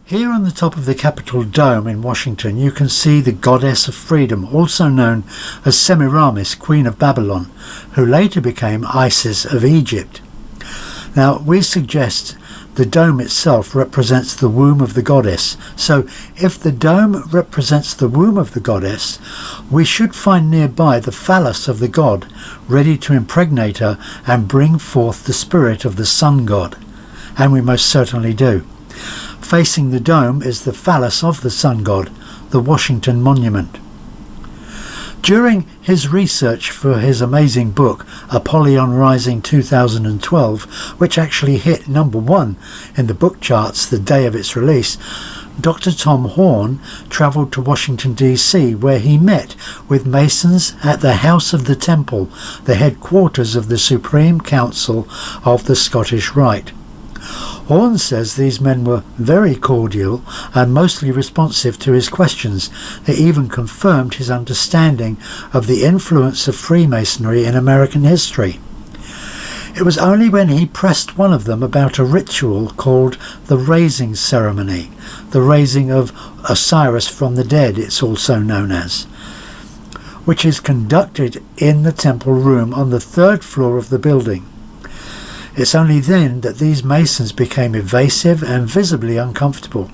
Here on the top of the Capitol Dome in Washington, you can see the goddess of freedom, also known as Semiramis, Queen of Babylon, who later became Isis of Egypt. Now, we suggest the dome itself represents the womb of the goddess. So, if the dome represents the womb of the goddess, we should find nearby the phallus of the god, ready to impregnate her and bring forth the spirit of the sun god. And we most certainly do. Facing the dome is the phallus of the sun god, the Washington Monument. During his research for his amazing book, Apollyon Rising 2012, which actually hit #1 in the book charts the day of its release, Dr. Tom Horn travelled to Washington DC, where he met with Masons at the House of the Temple, the headquarters of the Supreme Council of the Scottish Rite. Horn says these men were very cordial and mostly responsive to his questions. They even confirmed his understanding of the influence of Freemasonry in American history. It was only when he pressed one of them about a ritual called the raising ceremony, the raising of Osiris from the dead, it's also known as, which is conducted in the temple room on the 3rd floor of the building. It's only then that these Masons became evasive and visibly uncomfortable.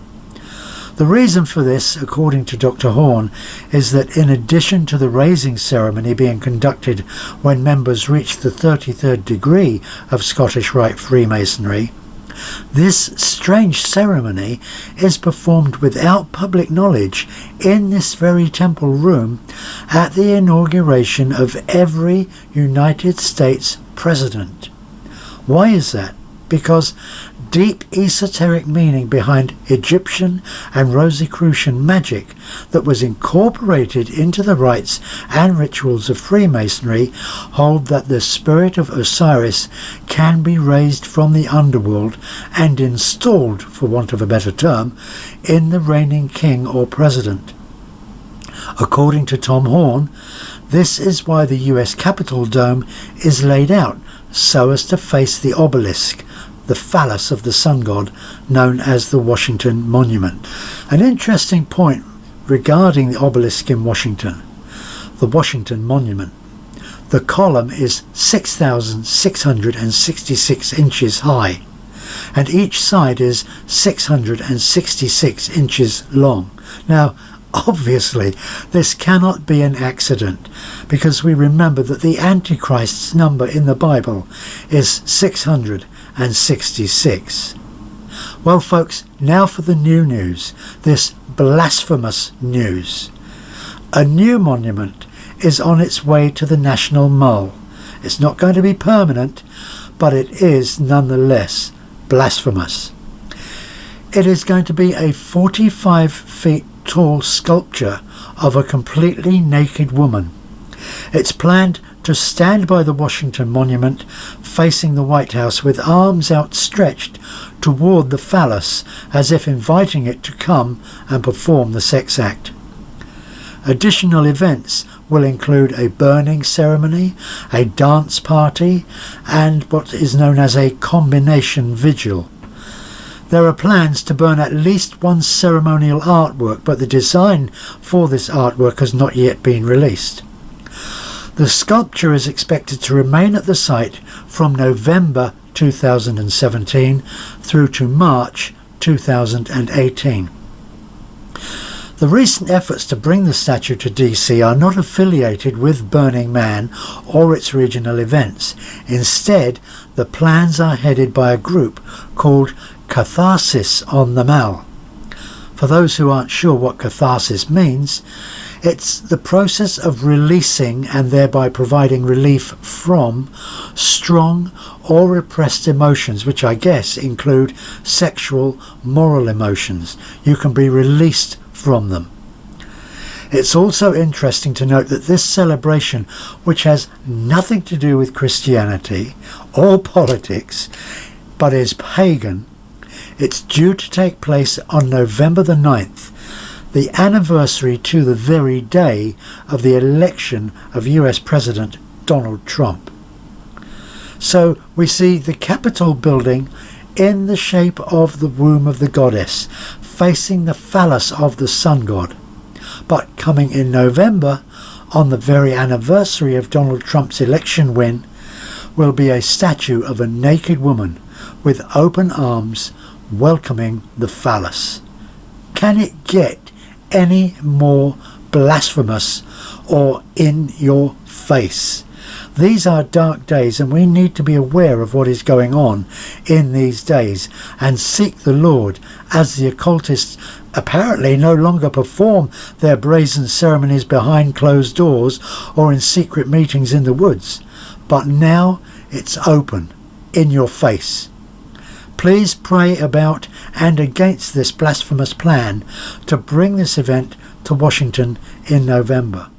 The reason for this, according to Dr. Horn, is that in addition to the raising ceremony being conducted when members reach the 33rd degree of Scottish Rite Freemasonry, this strange ceremony is performed without public knowledge in this very temple room at the inauguration of every United States president. Why is that? Because deep esoteric meaning behind Egyptian and Rosicrucian magic that was incorporated into the rites and rituals of Freemasonry hold that the spirit of Osiris can be raised from the underworld and installed, for want of a better term, in the reigning king or president. According to Tom Horn, this is why the US Capitol Dome is laid out so as to face the obelisk, the phallus of the sun god, known as the Washington Monument. An interesting point regarding the obelisk in Washington, the Washington Monument. The column is 6,666 inches high, and each side is 666 inches long. Now, obviously, this cannot be an accident, because we remember that the Antichrist's number in the Bible is 666. Well, folks, now for the new news, this blasphemous news. A new monument is on its way to the National Mall. It's not going to be permanent, but it is nonetheless blasphemous. It is going to be a 45 feet tall sculpture of a completely naked woman. It's planned to stand by the Washington Monument facing the White House with arms outstretched toward the phallus as if inviting it to come and perform the sex act. Additional events will include a burning ceremony, a dance party, and what is known as a combination vigil. There are plans to burn at least one ceremonial artwork, but the design for this artwork has not yet been released. The sculpture is expected to remain at the site from November 2017 through to March 2018. The recent efforts to bring the statue to DC are not affiliated with Burning Man or its regional events. Instead, the plans are headed by a group called Catharsis on the Mall. For those who aren't sure what catharsis means, it's the process of releasing and thereby providing relief from strong or repressed emotions, which I guess include sexual, moral emotions. You can be released from them. It's also interesting to note that this celebration, which has nothing to do with Christianity or politics, but is pagan, it's due to take place on November the 9th, the anniversary to the very day of the election of US President Donald Trump. So we see the Capitol building in the shape of the womb of the goddess, facing the phallus of the sun god. But coming in November, on the very anniversary of Donald Trump's election win, will be a statue of a naked woman with open arms welcoming the phallus. Can it get any more blasphemous or in your face? These are dark days, and we need to be aware of what is going on in these days and seek the Lord, as the occultists apparently no longer perform their brazen ceremonies behind closed doors or in secret meetings in the woods, but now it's open in your face. Please pray about and against this blasphemous plan to bring this event to Washington in November.